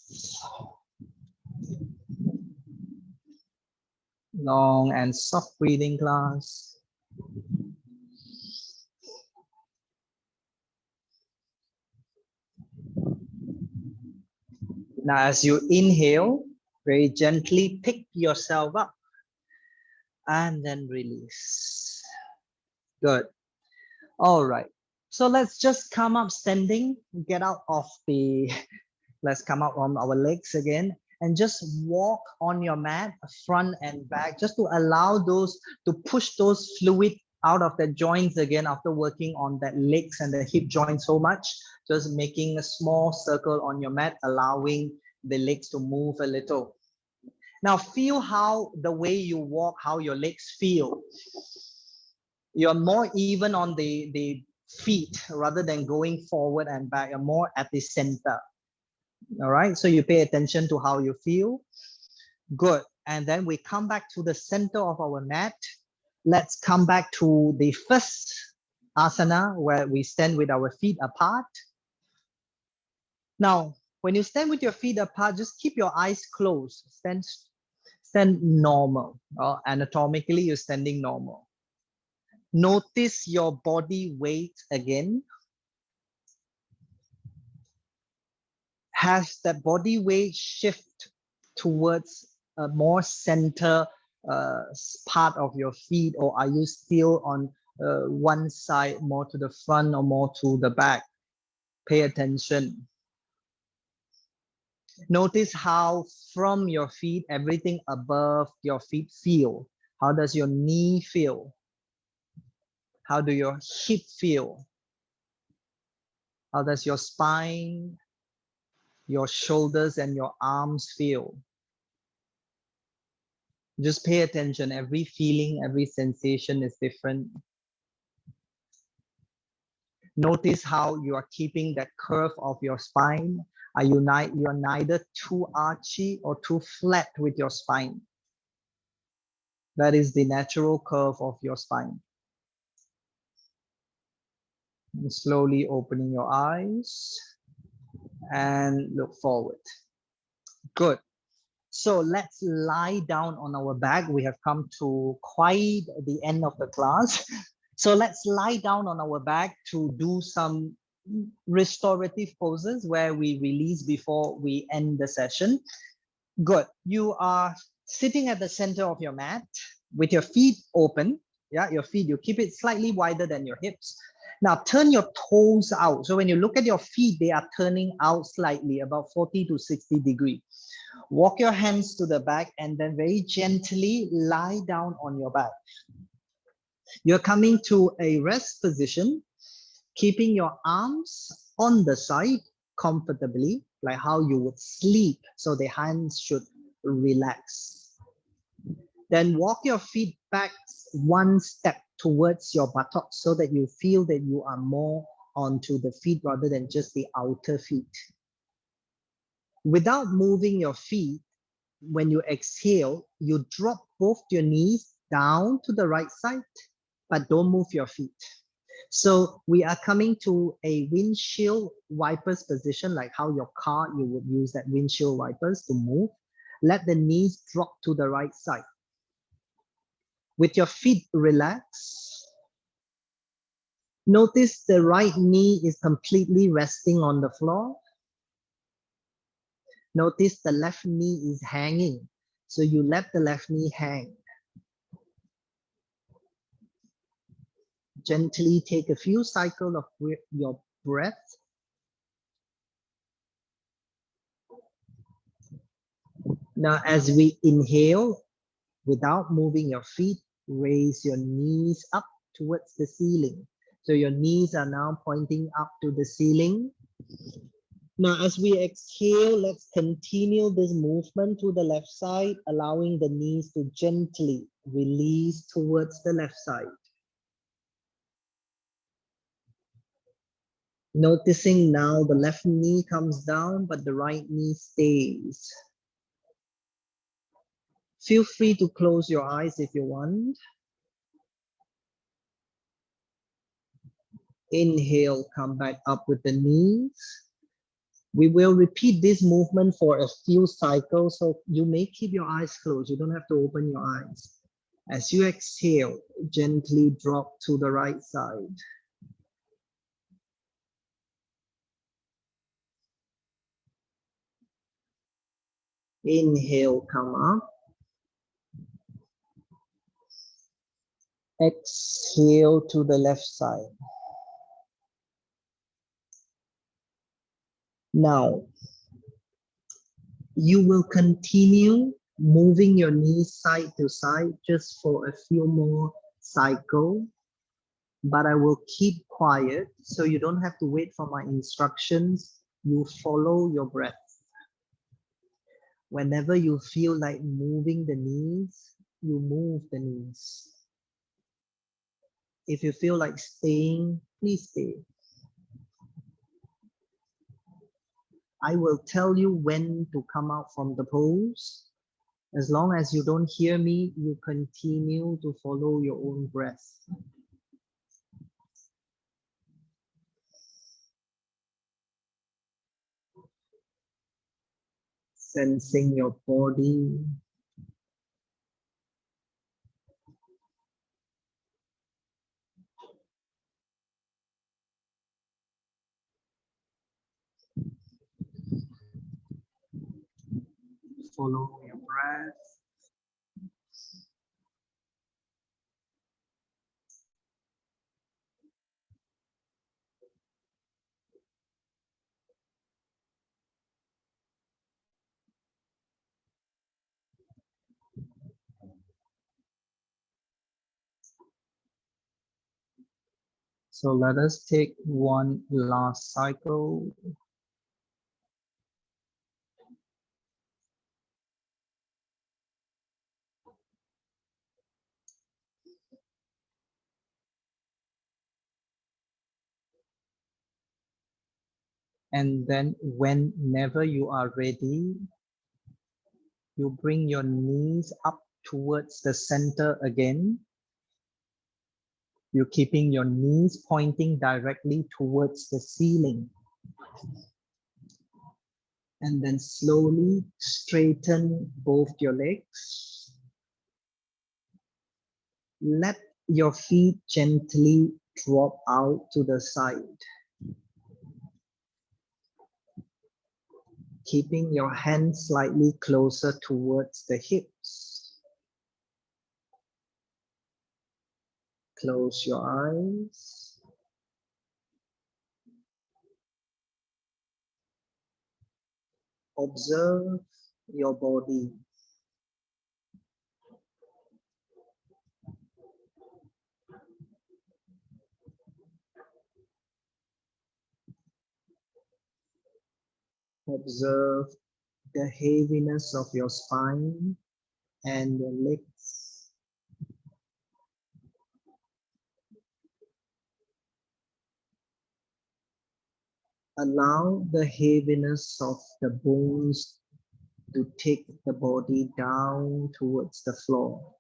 Speaker 1: Long and soft breathing, class. Now, as you inhale, very gently pick yourself up and then release. Good. All right. So let's just come up standing, get out of the, let's come up on our legs again and just walk on your mat front and back, just to allow those, to push those fluid out of the joints again after working on that legs and the hip joint so much. Just making a small circle on your mat, allowing the legs to move a little. Now feel how the way you walk, how your legs feel. You're more even on the feet rather than going forward and back. You're more at the center. All right, so you pay attention to how you feel. Good. And then we come back to the center of our mat. Let's come back to the first asana where we stand with our feet apart. Now, when you stand with your feet apart, just keep your eyes closed. Stand normal. Anatomically, you're standing normal. Notice your body weight again. Has that body weight shift towards a more center part of your feet, or are you still on one side, more to the front or more to the back? Pay attention. Notice how from your feet, everything above your feet feel. How does your knee feel? How do your hip feel? How does your spine, your shoulders and your arms feel? Just pay attention. Every feeling, every sensation is different. Notice how you are keeping that curve of your spine. You're neither too archy or too flat with your spine. That is the natural curve of your spine. And slowly opening your eyes and look forward. Good. So let's lie down on our back. We have come to quite the end of the class. So let's lie down on our back to do some restorative poses where we release before we end the session. Good. You are sitting at the center of your mat with your feet open. Yeah, your feet, you keep it slightly wider than your hips. Now turn your toes out. So when you look at your feet, they are turning out slightly, about 40 to 60 degrees. Walk your hands to the back and then very gently lie down on your back. You're coming to a rest position, keeping your arms on the side, comfortably, like how you would sleep. So the hands should relax. Then walk your feet back one step towards your buttocks so that you feel that you are more onto the feet rather than just the outer feet. Without moving your feet, when you exhale, you drop both your knees down to the right side, but don't move your feet. So we are coming to a windshield wipers position, like how your car, you would use that windshield wipers to move. Let the knees drop to the right side. With your feet relaxed, notice the right knee is completely resting on the floor. Notice the left knee is hanging. So you let the left knee hang. Gently take a few cycles of your breath. Now, as we inhale, without moving your feet, raise your knees up towards the ceiling. So your knees are now pointing up to the ceiling. Now, as we exhale, let's continue this movement to the left side, allowing the knees to gently release towards the left side. Noticing now the left knee comes down, but the right knee stays. Feel free to close your eyes if you want. Inhale, come back up with the knees. We will repeat this movement for a few cycles, so you may keep your eyes closed. You don't have to open your eyes. As you exhale, gently drop to the right side. Inhale, come up. Exhale to the left side. Now, you will continue moving your knees side to side just for a few more cycles, but I will keep quiet so you don't have to wait for my instructions. You follow your breath. Whenever you feel like moving the knees, you move the knees. If you feel like staying, please stay. I will tell you when to come out from the pose. As long as you don't hear me, you continue to follow your own breath. Sensing your body. Follow your breath. So let us take one last cycle. And then whenever you are ready, you bring your knees up towards the center again. You're keeping your knees pointing directly towards the ceiling. And then slowly straighten both your legs. Let your feet gently drop out to the side. Keeping your hands slightly closer towards the hips. Close your eyes. Observe your body. Observe the heaviness of your spine and your legs. Allow the heaviness of the bones to take the body down towards the floor.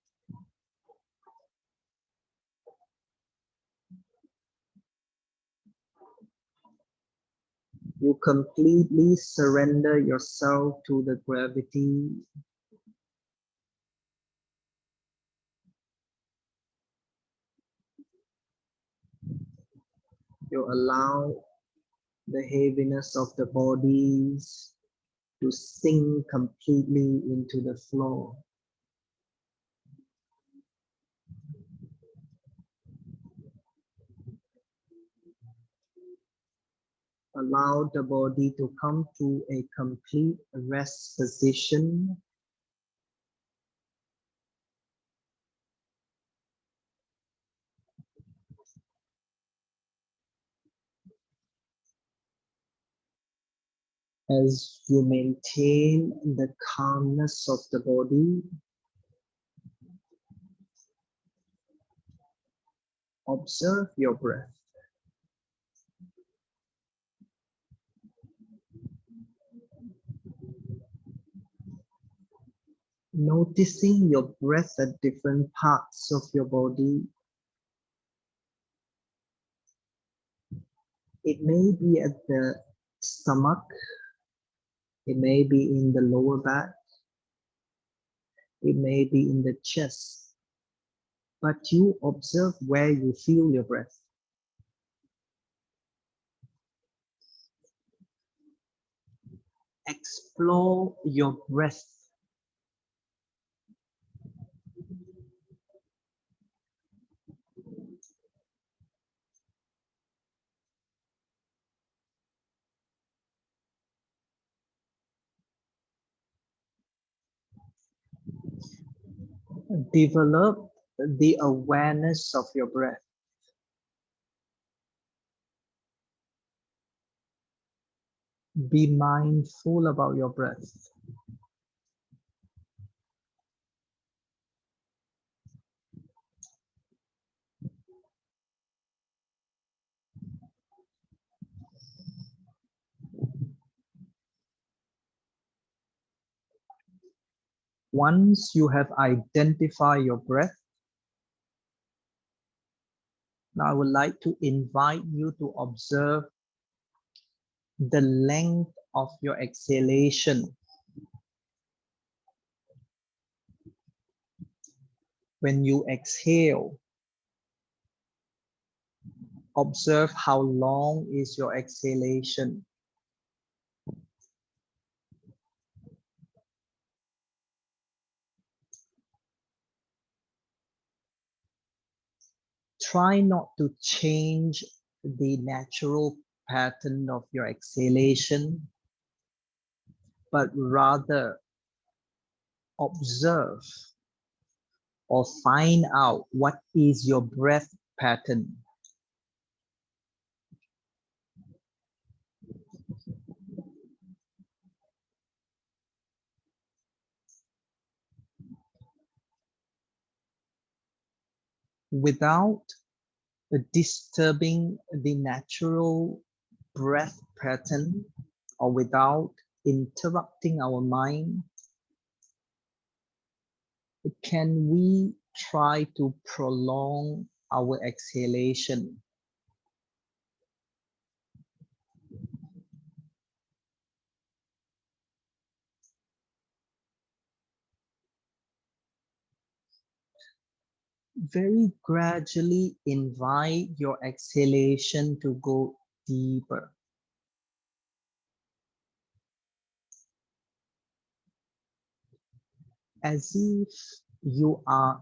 Speaker 1: You completely surrender yourself to the gravity. You allow the heaviness of the bodies to sink completely into the floor. Allow the body to come to a complete rest position. As you maintain the calmness of the body, observe your breath. Noticing your breath at different parts of your body. It may be at the stomach, it may be in the lower back, it may be in the chest, but you observe where you feel your breath. Explore your breath. Develop the awareness of your breath. Be mindful about your breath. Once you have identified your breath, now I would like to invite you to observe the length of your exhalation. When you exhale, observe how long is your exhalation. Try not to change the natural pattern of your exhalation, but rather observe or find out what is your breath pattern. Without disturbing the natural breath pattern or without interrupting our mind, can we try to prolong our exhalation? Very gradually invite your exhalation to go deeper. As if you are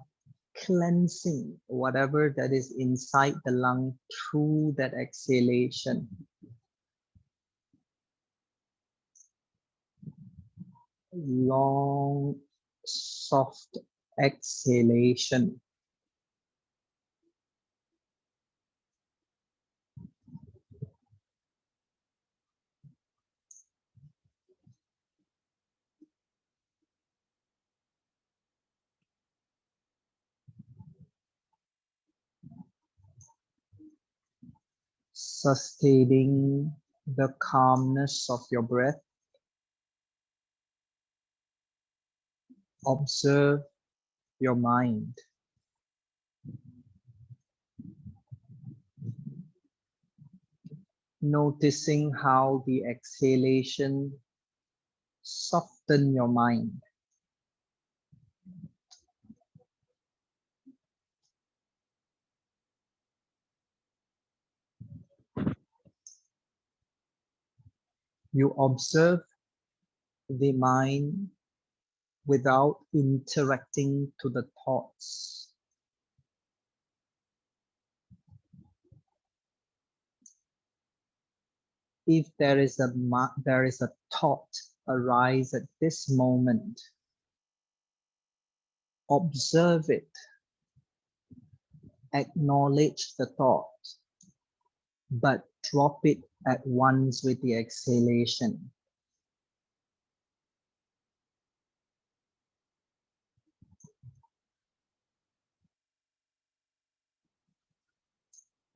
Speaker 1: cleansing whatever that is inside the lung through that exhalation. Long, soft exhalation. sustaining the calmness of your breath. Observe your mind. Noticing how the exhalation softens your mind. You observe the mind without interacting to the thoughts. If there is a thought arise at this moment, observe it, acknowledge the thought, but drop it at once with the exhalation.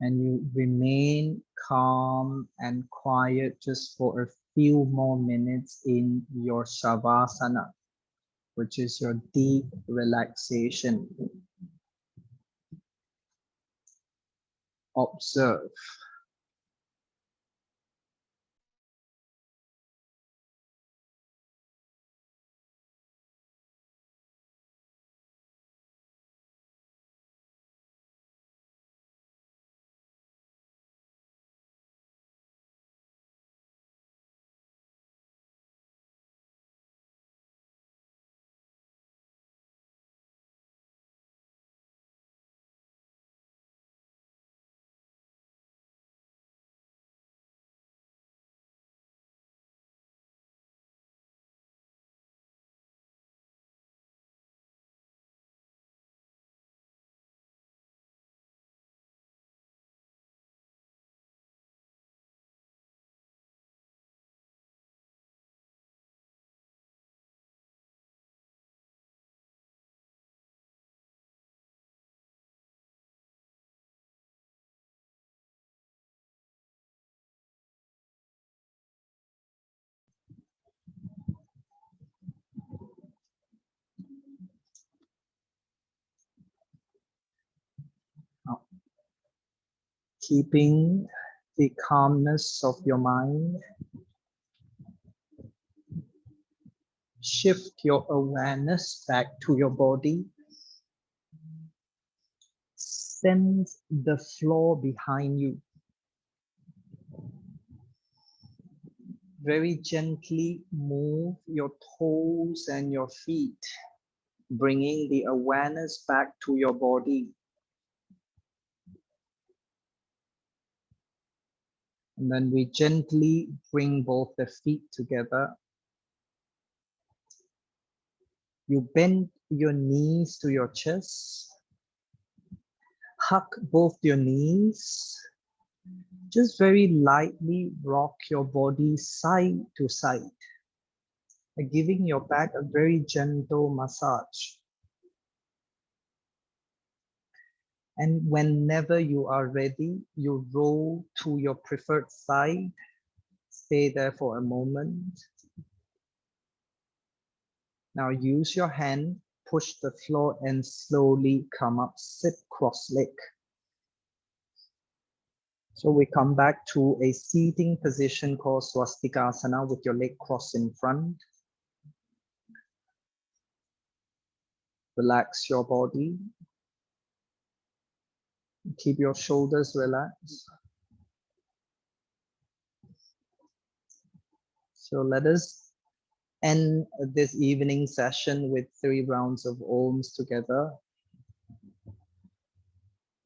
Speaker 1: And you remain calm and quiet just for a few more minutes in your Shavasana, which is your deep relaxation. Observe. Now, keeping the calmness of your mind, shift your awareness back to your body. Sense the floor behind you. Very gently move your toes and your feet, bringing the awareness back to your body. And then we gently bring both the feet together. You bend your knees to your chest. Hug both your knees. Just very lightly rock your body side to side, giving your back a very gentle massage. And whenever you are ready, you roll to your preferred side. Stay there for a moment. Now use your hand, push the floor and slowly come up, sit cross-leg. So we come back to a seating position called Swastikasana with your leg crossed in front. Relax your body. Keep your shoulders relaxed. So let us end this evening session with 3 rounds of Oms together.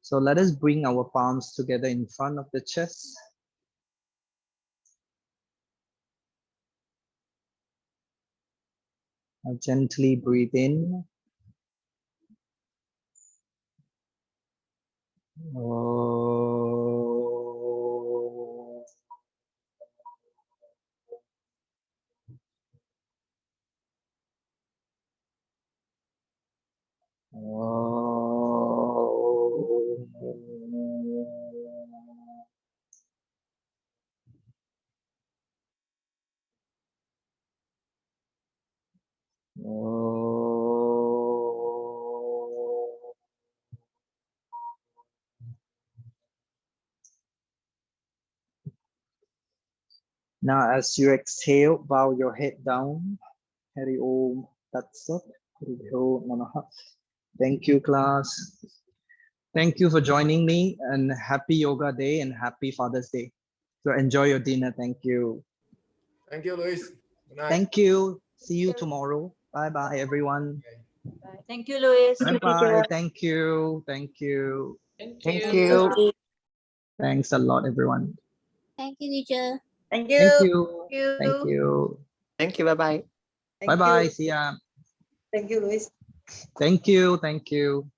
Speaker 1: So let us bring our palms together in front of the chest. Now gently breathe in. Now, as you exhale, bow your head down. Hari Om Tat Sat. Gurubhyo Namaha. Thank you, class. Thank you for joining me, and happy Yoga Day and happy Father's Day. So enjoy your dinner. Thank you.
Speaker 2: Thank you, Luis. Good night.
Speaker 1: Thank you. See you tomorrow. Bye bye, everyone.
Speaker 3: Bye. Thank you, Luis.
Speaker 1: Bye bye. Thank you. Thank you.
Speaker 4: Thank
Speaker 1: Thank
Speaker 4: you.
Speaker 1: you. Thanks a lot, everyone.
Speaker 5: Thank you, teacher.
Speaker 3: Thank
Speaker 1: Thank
Speaker 3: you.
Speaker 1: you. Thank you.
Speaker 4: Thank you. Bye-bye.
Speaker 1: Bye bye. See ya.
Speaker 3: Thank you, Luis.
Speaker 1: Thank you. Thank you.